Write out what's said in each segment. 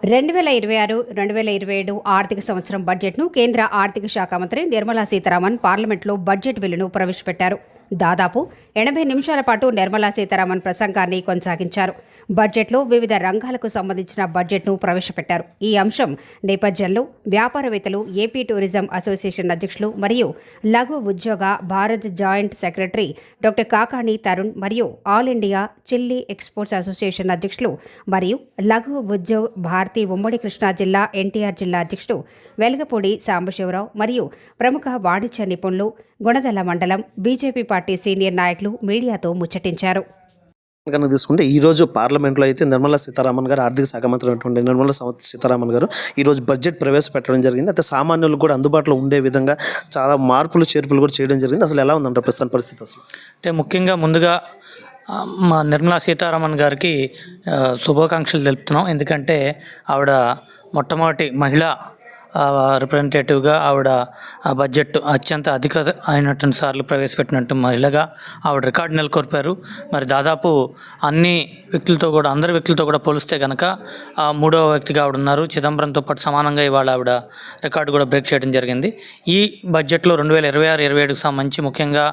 2026-2027 ఆర్థిక సంవత్సరం బడ్జెట్ను కేంద్ర ఆర్థిక శాఖ మంత్రి నిర్మలా సీతారామన్ పార్లమెంట్లో బడ్జెట్ బిల్లును ప్రవేశపెట్టారు. దాదాపు 80 నిమిషాల పాటు నిర్మలా సీతారామన్ ప్రసంగాన్ని కొనసాగించారు. బడ్జెట్లో వివిధ రంగాలకు సంబంధించిన బడ్జెట్ను ప్రవేశపెట్టారు. ఈ అంశం నేపథ్యంలో వ్యాపారవేత్తలు, ఏపీ టూరిజం అసోసియేషన్ అధ్యక్షులు మరియు Laghu Udyog Bharat joint secretary doctor Kakani Tarun మరియు all India chilli exports association అధ్యక్షులు మరియు లఘు ఉద్యోగ భారతీ ఉమ్మడి కృష్ణా జిల్లా ఎన్టీఆర్ జిల్లా అధ్యక్షుడు వెలగపూడి సాంబశివరావు మరియు ప్రముఖ వాణిజ్య నిపుణులు, గుణదల మండలం బీజేపీ పార్టీ సీనియర్ నాయకులు మీడియాతో ముచ్చటించారు. కనుక తీసుకుంటే ఈరోజు పార్లమెంట్లో అయితే నిర్మలా సీతారామన్ గారు, ఆర్థిక శాఖ మంత్రి అయినటువంటి నిర్మలా సీతారామన్ గారు ఈరోజు బడ్జెట్ ప్రవేశపెట్టడం జరిగింది. అయితే సామాన్యులకు కూడా అందుబాటులో ఉండే విధంగా చాలా మార్పులు చేర్పులు కూడా చేయడం జరిగింది. అసలు ఎలా ఉందంటారు ప్రస్తుతం పరిస్థితి? అసలు అంటే ముఖ్యంగా ముందుగా మా నిర్మలా సీతారామన్ గారికి శుభాకాంక్షలు తెలుపుతున్నాం. ఎందుకంటే ఆవిడ మొట్టమొదటి మహిళా రిప్రజెంటేటివ్గా ఆవిడ బడ్జెట్ అత్యంత అధిక అయినటువంటి సార్లు ప్రవేశపెట్టినట్టు మహిళగా ఆవిడ రికార్డు నెలకొల్పారు. మరి దాదాపు అన్ని వ్యక్తులతో కూడా, అందరి వ్యక్తులతో కూడా పోలిస్తే కనుక మూడవ వ్యక్తిగా ఆవిడ ఉన్నారు. చిదంబరంతో పాటు సమానంగా ఇవాళ ఆవిడ రికార్డు కూడా బ్రేక్ చేయడం జరిగింది. ఈ బడ్జెట్లో 2026-27కి సంబంధించి ముఖ్యంగా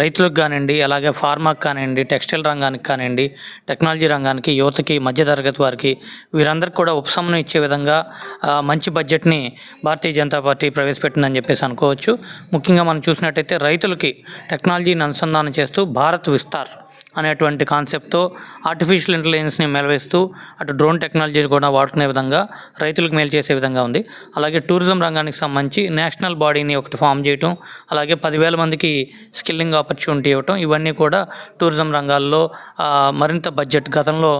రైతులకు కానివ్వండి, అలాగే ఫార్మాకి కానివ్వండి, టెక్స్టైల్ రంగానికి కానివ్వండి, టెక్నాలజీ రంగానికి, యువతకి, మధ్యతరగతి వారికి వీరందరికీ కూడా ఉపశమనం ఇచ్చే విధంగా మంచి బడ్జెట్ భారతీయ జనతా పార్టీ ప్రవేశపెట్టిందని చెప్పేసి అనుకోవచ్చు. ముఖ్యంగా మనం చూసినట్టయితే రైతులకి టెక్నాలజీని అనుసంధానం చేస్తూ భారత్ విస్తార్ అనేటువంటి కాన్సెప్ట్తో ఆర్టిఫిషియల్ ఇంటెలిజెన్స్ని మెలవేస్తూ అటు డ్రోన్ టెక్నాలజీని కూడా వాడుకునే విధంగా రైతులకు మేలు చేసే విధంగా ఉంది. అలాగే టూరిజం రంగానికి సంబంధించి నేషనల్ బాడీని ఒకటి ఫామ్ చేయటం, అలాగే 10,000 మందికి స్కిల్లింగ్ ఆపర్చునిటీ ఇవ్వటం, ఇవన్నీ కూడా టూరిజం రంగాల్లో మరింత బడ్జెట్ గతంలో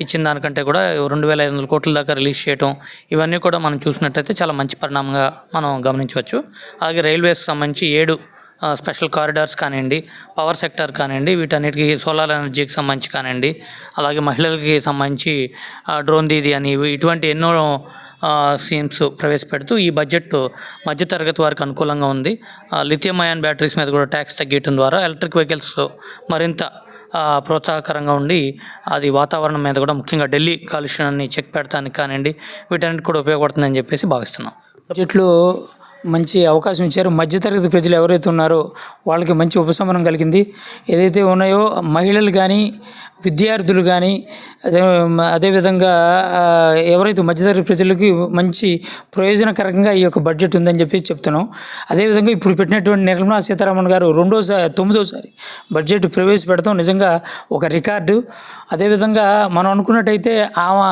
ఇచ్చిన దానికంటే కూడా 2,500 కోట్ల దాకా రిలీజ్ చేయటం, ఇవన్నీ కూడా మనం చూసినట్టయితే చాలా మంచి పరిణామంగా మనం గమనించవచ్చు. అలాగే రైల్వేస్కి సంబంధించి 7 స్పెషల్ కారిడార్స్ కానివ్వండి, పవర్ సెక్టర్ కానివ్వండి, వీటన్నిటికీ సోలార్ ఎనర్జీకి సంబంధించి కానివ్వండి, అలాగే మహిళలకి సంబంధించి డ్రోన్ దీది అని ఇటువంటి ఎన్నో స్కీమ్స్ ప్రవేశపెడుతూ ఈ బడ్జెట్ మధ్యతరగతి వారికి అనుకూలంగా ఉంది. లిథియం అయాన్ బ్యాటరీస్ మీద కూడా ట్యాక్స్ తగ్గించడం ద్వారా ఎలక్ట్రిక్ వెహికల్స్ మరింత ప్రోత్సాహకరంగా ఉండి అది వాతావరణం మీద కూడా, ముఖ్యంగా ఢిల్లీ కాలుష్యాన్ని చెక్ పెడతానికి కానివ్వండి, వీటన్నిటి కూడా ఉపయోగపడుతుందని చెప్పేసి భావిస్తున్నాం. బడ్జెట్లో మంచి అవకాశం ఇచ్చారు. మధ్యతరగతి ప్రజలు ఎవరైతే ఉన్నారో వాళ్ళకి మంచి ఉపశమనం కలిగింది. ఏదైతే ఉన్నాయో మహిళలు కానీ, విద్యార్థులు కానీ, అదేవిధంగా ఎవరైతే మధ్యతరగతి ప్రజలకి మంచి ప్రయోజనకరంగా ఈ యొక్క బడ్జెట్ ఉందని చెప్పి చెప్తున్నాం. అదేవిధంగా ఇప్పుడు పెట్టినటువంటి నిర్మలా సీతారామన్ గారు 9వసారి బడ్జెట్ ప్రవేశపెడతాం నిజంగా ఒక రికార్డు. అదేవిధంగా మనం అనుకున్నట్టయితే ఆమె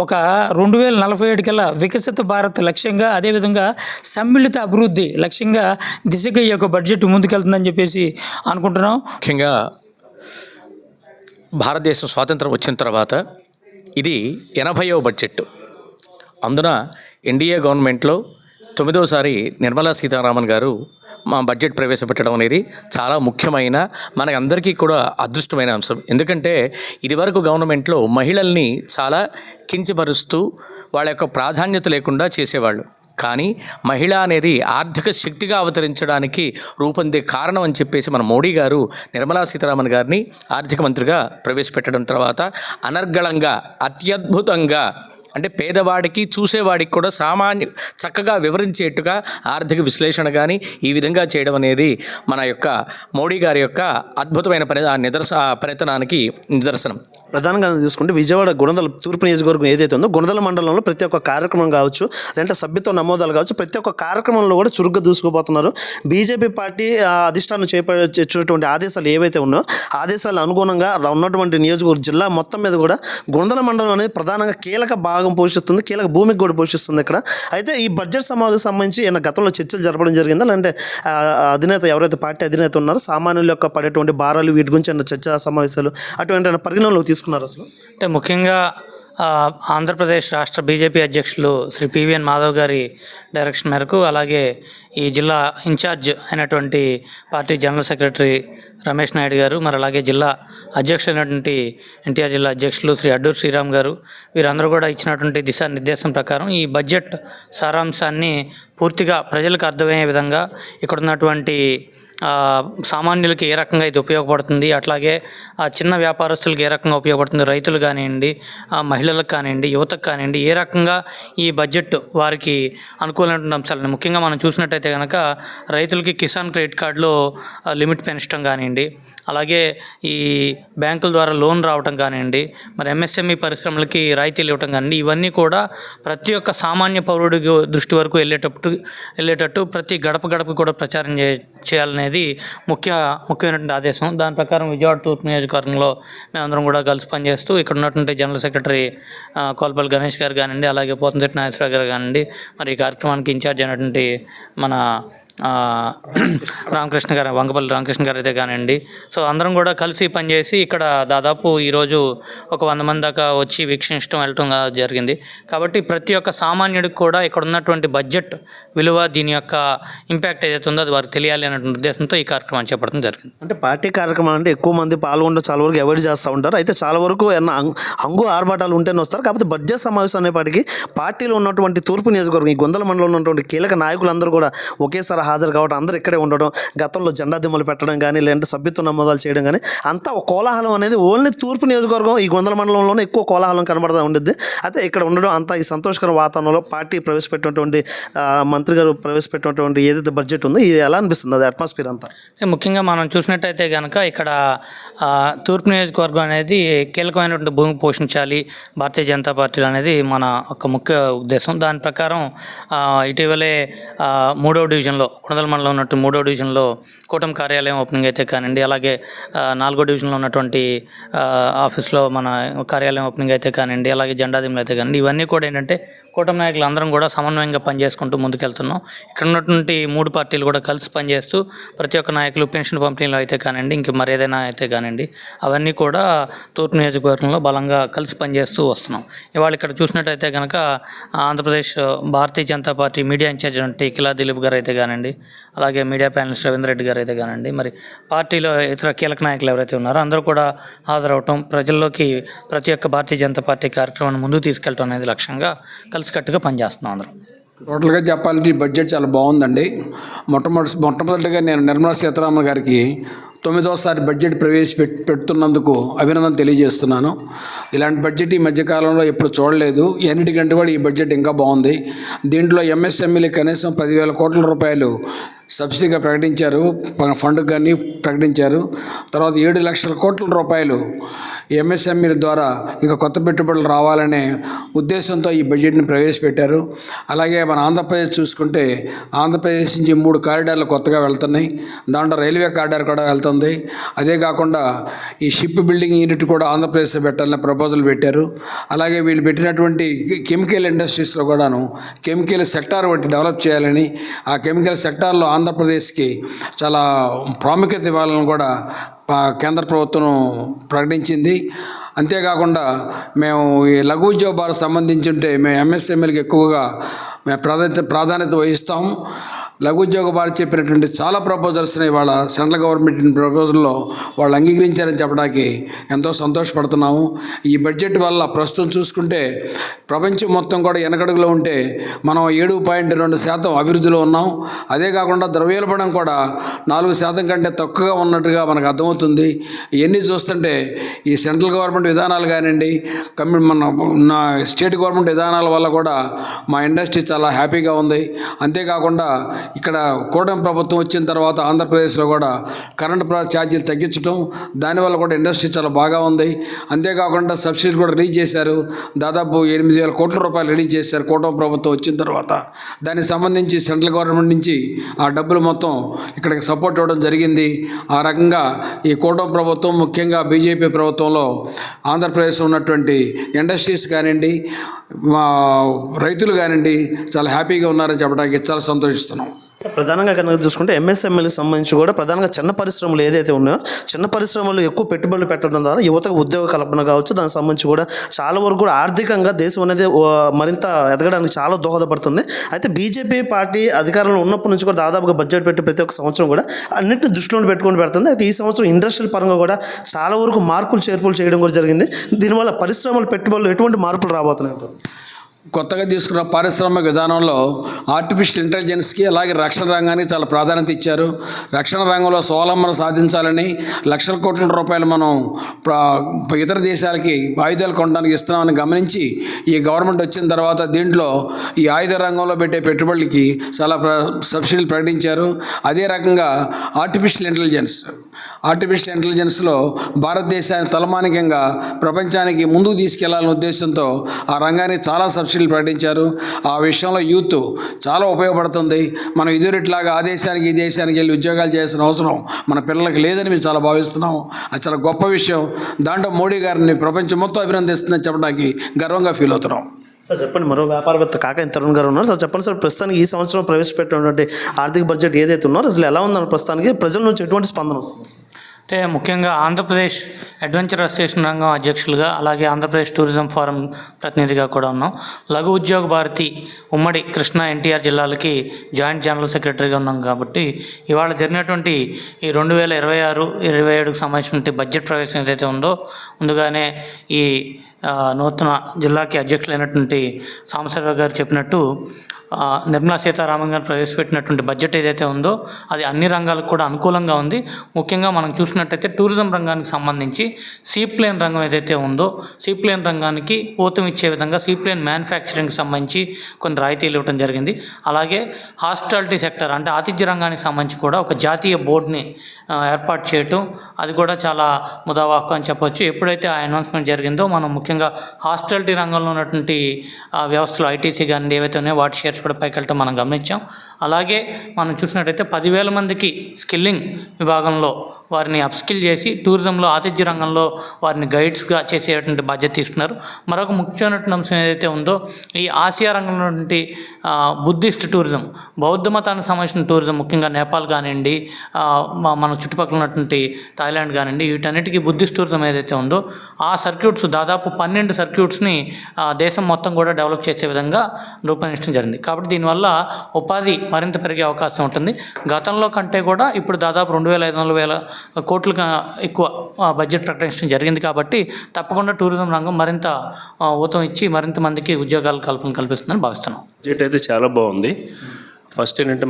ఒక 2047 కల్లా వికసిత భారత్ లక్ష్యంగా, అదేవిధంగా సమ్మిళిత అభివృద్ధి లక్ష్యంగా దిశగా ఈ యొక్క బడ్జెట్ ముందుకెళ్తుందని చెప్పేసి అనుకుంటున్నాం. ముఖ్యంగా భారతదేశం స్వాతంత్రం వచ్చిన తర్వాత ఇది 80వ బడ్జెట్. అందున ఎన్డీఏ గవర్నమెంట్లో 9వసారి నిర్మలా సీతారామన్ గారు మా బడ్జెట్ ప్రవేశపెట్టడం అనేది చాలా ముఖ్యమైన, మనకందరికీ కూడా అదృష్టమైన అంశం. ఎందుకంటే ఇదివరకు గవర్నమెంట్లో మహిళల్ని చాలా కించపరుస్తూ వాళ్ళ యొక్క ప్రాధాన్యత లేకుండా చేసేవాళ్ళు. కానీ మహిళ అనేది ఆర్థిక శక్తిగా అవతరించడానికి రూపొందే కారణం అని చెప్పేసి మన మోడీ గారు నిర్మలా సీతారామన్ గారిని ఆర్థిక మంత్రిగా ప్రవేశపెట్టడం తర్వాత అనర్గళంగా, అత్యద్భుతంగా, అంటే పేదవాడికి, చూసేవాడికి కూడా చక్కగా వివరించేట్టుగా ఆర్థిక విశ్లేషణ కానీ ఈ విధంగా చేయడం అనేది మన యొక్క మోడీ గారి యొక్క అద్భుతమైన పనితనానికి నిదర్శనం. ప్రధానంగా చూసుకుంటే విజయవాడ గుణదల తూర్పు నియోజకవర్గం ఏదైతే ఉందో, గుణదల మండలంలో ప్రతి ఒక్క కార్యక్రమం కావచ్చు, లేదంటే సభ్యత్వ నమోదాలు కావచ్చు, ప్రతి ఒక్క కార్యక్రమంలో కూడా చురుగ్గా దూసుకుపోతున్నారు. బీజేపీ పార్టీ అధిష్టానం చేపట్టేటువంటి ఆదేశాలు ఏవైతే ఉన్నాయో ఆదేశాల అనుగుణంగా ఉన్నటువంటి నియోజకవర్గ జిల్లా మొత్తం మీద కూడా గుణదల మండలం అనేది ప్రధానంగా కీలక భాగం పోషిస్తుంది, కీలక భూమికి కూడా పోషిస్తుంది ఇక్కడ. అయితే ఈ బడ్జెట్ సమావేశం సంబంధించి గతంలో చర్చలు జరపడం జరిగిందా, లేదంటే అధినేత ఎవరైతే పార్టీ అధినేత ఉన్నారో సామాన్యుల యొక్క పడేటువంటి భారాలు వీటి గురించి చర్చా సమావేశాలు అటువంటి పరిగణనలోకి తీసుకున్నారు? అసలు అంటే ముఖ్యంగా ఆంధ్రప్రదేశ్ రాష్ట్ర బీజేపీ అధ్యక్షులు శ్రీ పివిఎన్ మాధవ్ గారి డైరెక్షన్ మేరకు, అలాగే ఈ జిల్లా ఇన్ఛార్జ్ అయినటువంటి party general secretary Ramesh Naidu గారు, మరి అలాగే జిల్లా అధ్యక్షులైనటువంటి ఎన్టీఆర్ జిల్లా అధ్యక్షులు శ్రీ అడ్డూరు శ్రీరామ్ గారు, వీరందరూ కూడా ఇచ్చినటువంటి దిశానిర్దేశం ప్రకారం ఈ బడ్జెట్ సారాంశాన్ని పూర్తిగా ప్రజలకు అర్థమయ్యే విధంగా ఇక్కడ ఉన్నటువంటి సామాన్యులకి ఏ రకంగా ఇది ఉపయోగపడుతుంది, అట్లాగే చిన్న వ్యాపారస్తులకు ఏ రకంగా ఉపయోగపడుతుంది, రైతులు కానివ్వండి, మహిళలకు కానివ్వండి, యువతకు కానివ్వండి, ఏ రకంగా ఈ బడ్జెట్ వారికి అనుకూలమైన అంశాలని ముఖ్యంగా మనం చూసినట్టయితే కనుక రైతులకి కిసాన్ క్రెడిట్ కార్డులో లిమిట్ పెంచడం కానివ్వండి, అలాగే ఈ బ్యాంకుల ద్వారా లోన్ రావటం కానివ్వండి, మరి ఎంఎస్ఎంఈ పరిశ్రమలకి రాయితీలు ఇవ్వటం కానివ్వండి, ఇవన్నీ కూడా ప్రతి ఒక్క సామాన్య పౌరుడి దృష్టి వరకు వెళ్ళేటట్టు ప్రతి గడప కూడా ప్రచారం చేయాలనేది ముఖ్యమైనటువంటి ఆదేశం. దాని ప్రకారం విజయవాడ తూర్పు నియోజకవర్గంలో మేమందరం కూడా కలిసి పనిచేస్తూ ఇక్కడ ఉన్నటువంటి జనరల్ సెక్రటరీ కోల్పల్లి గణేష్ గారు కానివ్వండి, అలాగే పోతంశెట్టి నాగేశ్వరరావు గారు కానివ్వండి, మరి ఈ కార్యక్రమానికి ఇన్ఛార్జ్ అయినటువంటి మన వంగపల్లి రామకృష్ణ గారు అయితే కానివ్వండి. సో అందరం కూడా కలిసి పనిచేసి ఇక్కడ దాదాపు ఈరోజు ఒక 100 మంది దాకా వచ్చి వీక్షించడం వెళ్ళటం జరిగింది. కాబట్టి ప్రతి ఒక్క సామాన్యుడికి కూడా ఇక్కడ ఉన్నటువంటి బడ్జెట్ విలువ, దీని యొక్క ఇంపాక్ట్ ఏదైతే ఉందో అది వారికి తెలియాలి అనేటువంటి ఉద్దేశంతో ఈ కార్యక్రమాన్ని చేపట్టడం జరిగింది. అంటే పార్టీ కార్యక్రమాలు అంటే ఎక్కువ మంది పాల్గొనడం చాలా వరకు అవాయిడ్ చేస్తూ ఉంటారు. అయితే చాలా వరకు హంగు ఆర్భాటాలు ఉంటేనే వస్తారు. కాకపోతే బడ్జెట్ సమావేశం అనేపాటికి పార్టీలో ఉన్నటువంటి తూర్పు నియోజకవర్గం, ఈ గొందల మండలంలో ఉన్నటువంటి కీలక నాయకులందరూ కూడా ఒకేసారి హాజరు కావడం, అందరూ ఇక్కడే ఉండడం, గతంలో జెండా దిమ్మలు పెట్టడం కానీ, లేదంటే సభ్యత్వ నమోదాలు చేయడం కానీ, అంతా ఒక కోలాహలం అనేది ఓన్లీ తూర్పు నియోజకవర్గం ఈ గొందల మండలంలోనే ఎక్కువ కోలాహలం కనబడతా ఉండేది. అయితే ఇక్కడ ఉండడం అంతా ఈ సంతోషకర వాతావరణంలో పార్టీ ప్రవేశపెట్టినటువంటి మంత్రి గారు ప్రవేశపెట్టినటువంటి ఏదైతే బడ్జెట్ ఉందో ఇది ఎలా అనిపిస్తుంది, అది అట్మాస్ఫియర్ అంతా? ముఖ్యంగా మనం చూసినట్టయితే కనుక ఇక్కడ తూర్పు నియోజకవర్గం అనేది కీలకమైనటువంటి భూమి పోషించాలి భారతీయ జనతా పార్టీలు అనేది మన ఒక ముఖ్య ఉద్దేశం. దాని ప్రకారం ఇటీవలే 3వ డివిజన్లో కొనదల మండలం ఉన్నట్టు 3వ డివిజన్లో కూటమి కార్యాలయం ఓపెనింగ్ అయితే కానివ్వండి, అలాగే 4వ డివిజన్లో ఉన్నటువంటి ఆఫీస్లో మన కార్యాలయం ఓపెనింగ్ అయితే కానివ్వండి, అలాగే జెండా దిమ్మలు అయితే కానివ్వండి, ఇవన్నీ కూడా ఏంటంటే కూటమి నాయకులు అందరం కూడా సమన్వయంగా పనిచేసుకుంటూ ముందుకెళ్తున్నాం. ఇక్కడ ఉన్నటువంటి 3 పార్టీలు కూడా కలిసి పనిచేస్తూ ప్రతి ఒక్క నాయకులు పెన్షన్ పంపిణీలో అయితే కానివ్వండి, ఇంక మరి ఏదైనా అయితే కానివ్వండి, అవన్నీ కూడా తూర్పు నియోజకవర్గంలో బలంగా కలిసి పనిచేస్తూ వస్తున్నాం. ఇవాళ ఇక్కడ చూసినట్టయితే కనుక Andhra Pradesh Bharatiya Janata party media incharge అంటే కిలా దిలీప్ గారు అయితే కానివ్వండి, అలాగే మీడియా ప్యానలిస్ట్ రవీంద్ర రెడ్డి గారు అయితే కానివ్వండి, మరి పార్టీలో ఇతర కీలక నాయకులు ఎవరైతే ఉన్నారో అందరూ కూడా హాజరవటం, ప్రజల్లోకి ప్రతి ఒక్క భారతీయ జనతా పార్టీ కార్యక్రమాన్ని ముందుకు తీసుకెళ్ళటం అనేది లక్ష్యంగా కలిసికట్టుగా పనిచేస్తున్నాం అందరం. టోటల్గా చెప్పాలంటే ఈ బడ్జెట్ చాలా బాగుందండి. మొట్టమొదటిగా నేను నిర్మలా సీతారామన్ గారికి 9వసారి బడ్జెట్ పెడుతున్నందుకు అభినందన తెలియజేస్తున్నాను. ఇలాంటి బడ్జెట్ ఈ మధ్యకాలంలో ఎప్పుడు చూడలేదు. ఎన్నిటికంటే కూడా ఈ బడ్జెట్ ఇంకా బాగుంది. దీంట్లో ఎంఎస్ఎంఈలు కనీసం 10,000 కోట్ల రూపాయలు సబ్సిడీగా ప్రకటించారు, ఫండ్ కానీ ప్రకటించారు. తర్వాత 7 లక్షల కోట్ల రూపాయలు ఎంఎస్ఎంఈల ద్వారా ఇంకా కొత్త పెట్టుబడులు రావాలనే ఉద్దేశంతో ఈ బడ్జెట్ని ప్రవేశపెట్టారు. అలాగే మన ఆంధ్రప్రదేశ్ చూసుకుంటే ఆంధ్రప్రదేశ్ నుంచి 3 కారిడార్లు కొత్తగా వెళ్తున్నాయి. దాంట్లో రైల్వే కారిడార్ కూడా వెళ్తుంది. అదే కాకుండా ఈ షిప్ బిల్డింగ్ యూనిట్ కూడా ఆంధ్రప్రదేశ్లో పెట్టాలని ప్రపోజల్ పెట్టారు. అలాగే వీళ్ళు పెట్టినటువంటి కెమికల్ ఇండస్ట్రీస్లో కూడాను కెమికల్ సెక్టార్ ఒకటి డెవలప్ చేయాలని, ఆ కెమికల్ సెక్టార్లో ఆంధ్రప్రదేశ్కి చాలా ప్రాముఖ్యత ఇవ్వాలని కూడా కేంద్ర ప్రభుత్వం ప్రకటించింది. అంతేకాకుండా మేము ఈ లఘు ఉద్యోగ భారత్ సంబంధించి ఉంటే మేము ఎంఎస్ఎంఈలకు ఎక్కువగా ప్రాధాన్యత వహిస్తాం. లఘు ఉద్యోగ భారత్ చెప్పినటువంటి చాలా ప్రపోజల్స్ని ఇవాళ సెంట్రల్ గవర్నమెంట్ ప్రపోజల్లో వాళ్ళు అంగీకరించారని చెప్పడానికి ఎంతో సంతోషపడుతున్నాము. ఈ బడ్జెట్ వల్ల ప్రస్తుతం చూసుకుంటే ప్రపంచం మొత్తం కూడా వెనకడుగులో ఉంటే మనం 7.2% అభివృద్ధిలో ఉన్నాం. అదే కాకుండా ద్రవ్యోల్బణం కూడా 4% కంటే తక్కువగా ఉన్నట్టుగా మనకు అర్థమవుతుంది. ఇవన్నీ చూస్తుంటే ఈ సెంట్రల్ గవర్నమెంట్ విధానాలు కానివ్వండి, మన స్టేట్ గవర్నమెంట్ విధానాల వల్ల కూడా మా ఇండస్ట్రీ చాలా హ్యాపీగా ఉంది. అంతేకాకుండా ఇక్కడ కూటమి ప్రభుత్వం వచ్చిన తర్వాత ఆంధ్రప్రదేశ్లో కూడా కరెంటు ఛార్జీలు తగ్గించడం, దానివల్ల కూడా ఇండస్ట్రీ చాలా బాగా ఉంది. అంతేకాకుండా సబ్సిడీలు కూడా రిలీజ్ చేశారు. దాదాపు 8,000 కోట్ల రూపాయలు రిలీజ్ చేశారు కూటమి ప్రభుత్వం వచ్చిన తర్వాత. దానికి సంబంధించి సెంట్రల్ గవర్నమెంట్ నుంచి ఆ డబ్బులు మొత్తం ఇక్కడికి సపోర్ట్ ఇవ్వడం జరిగింది. ఆ రకంగా ఈ కూటమి ప్రభుత్వం, ముఖ్యంగా బీజేపీ ప్రభుత్వంలో ఆంధ్రప్రదేశ్లో ఉన్నటువంటి ఇండస్ట్రీస్ కానివ్వండి, రైతులు కానివ్వండి చాలా హ్యాపీగా ఉన్నారని చెప్పడానికి చాలా సంతోషిస్తున్నాం. ప్రధానంగా కనుక చూసుకుంటే ఎంఎస్ఎంఈలకు సంబంధించి కూడా ప్రధానంగా చిన్న పరిశ్రమలు ఏదైతే ఉన్నాయో, చిన్న పరిశ్రమలు ఎక్కువ పెట్టుబడులు పెట్టడం ద్వారా యువతకు ఉద్యోగ కల్పన కావచ్చు, దానికి సంబంధించి కూడా చాలా వరకు కూడా ఆర్థికంగా దేశం అనేది మరింత ఎదగడానికి చాలా దోహదపడుతుంది. అయితే బీజేపీ పార్టీ అధికారంలో ఉన్నప్పటి నుంచి కూడా దాదాపుగా బడ్జెట్ పెట్టి ప్రతి ఒక్క సంవత్సరం కూడా అన్నింటిని దృష్టిలో పెట్టుకొని పెడుతుంది. అయితే ఈ సంవత్సరం ఇండస్ట్రియల్ పరంగా కూడా చాలా వరకు మార్పులు చేర్పులు చేయడం కూడా జరిగింది. దీనివల్ల పరిశ్రమల పెట్టుబడులు ఎటువంటి మార్పులు రాబోతున్నాయి? కొత్తగా తీసుకున్న పారిశ్రామిక విధానంలో ఆర్టిఫిషియల్ ఇంటెలిజెన్స్కి అలాగే రక్షణ రంగానికి చాలా ప్రాధాన్యత ఇచ్చారు. రక్షణ రంగంలో స్వావలంబన సాధించాలని లక్షల కోట్ల రూపాయలు మనం ఇతర దేశాలకి ఆయుధాలు కొనడానికి ఇస్తున్నామని గమనించి ఈ గవర్నమెంట్ వచ్చిన తర్వాత దీంట్లో ఈ ఆయుధ రంగంలో పెట్టే పెట్టుబడులకి చాలా సబ్సిడీలు ప్రకటించారు. అదే రకంగా ఆర్టిఫిషియల్ ఇంటెలిజెన్స్లో భారతదేశాన్ని తలమానికంగా ప్రపంచానికి ముందుకు తీసుకెళ్లాలనే ఉద్దేశంతో ఆ రంగానికి చాలా సబ్సిడీలు ప్రకటించారు. ఆ విషయంలో యూత్ చాలా ఉపయోగపడుతుంది. మనం ఇదివరట్లాగా ఆ దేశానికి ఈ దేశానికి వెళ్ళి ఉద్యోగాలు చేయాల్సిన అవసరం మన పిల్లలకి లేదని మేము చాలా భావిస్తున్నాం. అది చాలా గొప్ప విషయం. దాంట్లో మోడీ గారిని ప్రపంచం మొత్తం అభినందిస్తుందని చెప్పడానికి గర్వంగా ఫీల్ అవుతున్నాం. సార్ చెప్పండి, మరో వ్యాపారవేత్త కాకాని తరుణ్ గారు ఉన్నారు. సార్ చెప్పండి సార్, ప్రస్తుతానికి ఈ సంవత్సరం ప్రవేశపెట్టినటువంటి ఆర్థిక బడ్జెట్ ఏదైతే ఉన్నారో అసలు ఎలా ఉందన్న ప్రస్తుతానికి ప్రజల నుంచి ఎటువంటి స్పందన వస్తుంది? అంటే ముఖ్యంగా ఆంధ్రప్రదేశ్ అడ్వెంచర్ అసోసియేషన్ రంగం అధ్యక్షులుగా, అలాగే ఆంధ్రప్రదేశ్ టూరిజం ఫోరం ప్రతినిధిగా కూడా ఉన్నాం. లఘు ఉద్యోగ భారతి ఉమ్మడి కృష్ణా ఎన్టీఆర్ జిల్లాలకి జాయింట్ జనరల్ సెక్రటరీగా ఉన్నాం. కాబట్టి ఇవాళ జరిగినటువంటి ఈ 2026-27కు సంబంధించినటువంటి బడ్జెట్ ప్రవేశం ఏదైతే ఉందో, ముందుగానే ఈ నూతన జిల్లాకి అధ్యక్షులైనటువంటి సాంబశివరావు గారు చెప్పినట్టు నిర్మలా సీతారామన్ గారు ప్రవేశపెట్టినటువంటి బడ్జెట్ ఏదైతే ఉందో అది అన్ని రంగాలకు కూడా అనుకూలంగా ఉంది. ముఖ్యంగా మనం చూసినట్టయితే టూరిజం రంగానికి సంబంధించి సీప్లేన్ రంగం ఏదైతే ఉందో సీప్లేన్ రంగానికి ఊతం ఇచ్చే విధంగా సీప్లేన్ మ్యానుఫ్యాక్చరింగ్కి సంబంధించి కొన్ని రాయితీలు ఇవ్వడం జరిగింది. అలాగే హాస్పిటాలిటీ సెక్టర్ అంటే ఆతిథ్య రంగానికి సంబంధించి కూడా ఒక జాతీయ బోర్డుని ఏర్పాటు చేయటం, అది కూడా చాలా ముదావాహకం అని చెప్పొచ్చు. ఎప్పుడైతే ఆ అనౌన్స్మెంట్ జరిగిందో మనం ముఖ్యంగా హాస్పిటాలిటీ రంగంలో ఉన్నటువంటి వ్యవస్థలు ఐటీసీ కానీ ఏవైతే ఉన్నాయో వాటి షేర్స్ కూడా పైకి వెళ్ళటం మనం గమనించాం. అలాగే మనం చూసినట్టయితే 10,000 మందికి స్కిల్లింగ్ విభాగంలో వారిని అప్స్కిల్ చేసి టూరిజంలో ఆతిథ్య రంగంలో వారిని గైడ్స్గా చేసేటువంటి బాధ్యత తీసుకున్నారు. మరొక ముఖ్యమైనటువంటి అంశం ఏదైతే ఉందో ఈ ఆసియా రంగంలో నుండి బుద్ధిస్ట్ టూరిజం, బౌద్ధ మతానికి సంబంధించిన టూరిజం, ముఖ్యంగా నేపాల్ కానివ్వండి, మన చుట్టుపక్కల ఉన్నటువంటి థాయిలాండ్ కానివ్వండి, వీటన్నిటికీ బుద్ధిస్ట్ టూరిజం ఏదైతే ఉందో ఆ సర్క్యూట్స్ దాదాపు 12 సర్క్యూట్స్ని దేశం మొత్తం కూడా డెవలప్ చేసే విధంగా రూపొందించడం జరిగింది. కాబట్టి దీనివల్ల ఉపాధి మరింత పెరిగే అవకాశం ఉంటుంది. గతంలో కంటే కూడా ఇప్పుడు దాదాపు 2,500 కోట్లుగా ఎక్కువ బడ్జెట్ ప్రకటించడం జరిగింది. కాబట్టి తప్పకుండా టూరిజం రంగం మరింత ఊతం ఇచ్చి మరింత మందికి ఉద్యోగాల కల్పిస్తుందని భావిస్తున్నాం. బడ్జెట్ అయితే చాలా బాగుంది. ఫస్ట్ ఏంటంటే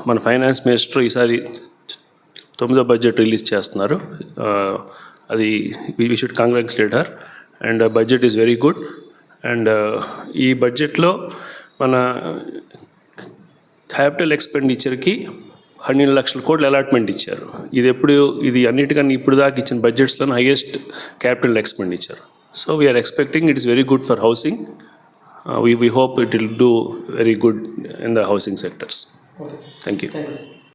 మన ఫైనాన్స్ మినిస్టర్ ఈసారి 9వ బడ్జెట్ రిలీజ్ చేస్తున్నారు. అది we should congratulate her and budget is very good. And ఈ బడ్జెట్లో మన క్యాపిటల్ ఎక్స్పెండిచర్కి 12 లక్షల కోట్లు అలాట్మెంట్ ఇచ్చారు. ఇది అన్నిటికన్నా ఇప్పుడు దాకా ఇచ్చిన బడ్జెట్స్లో highest capital expenditure. So we are expecting it is very good for housing. We hope it will do very good in the housing sectors. Thank you.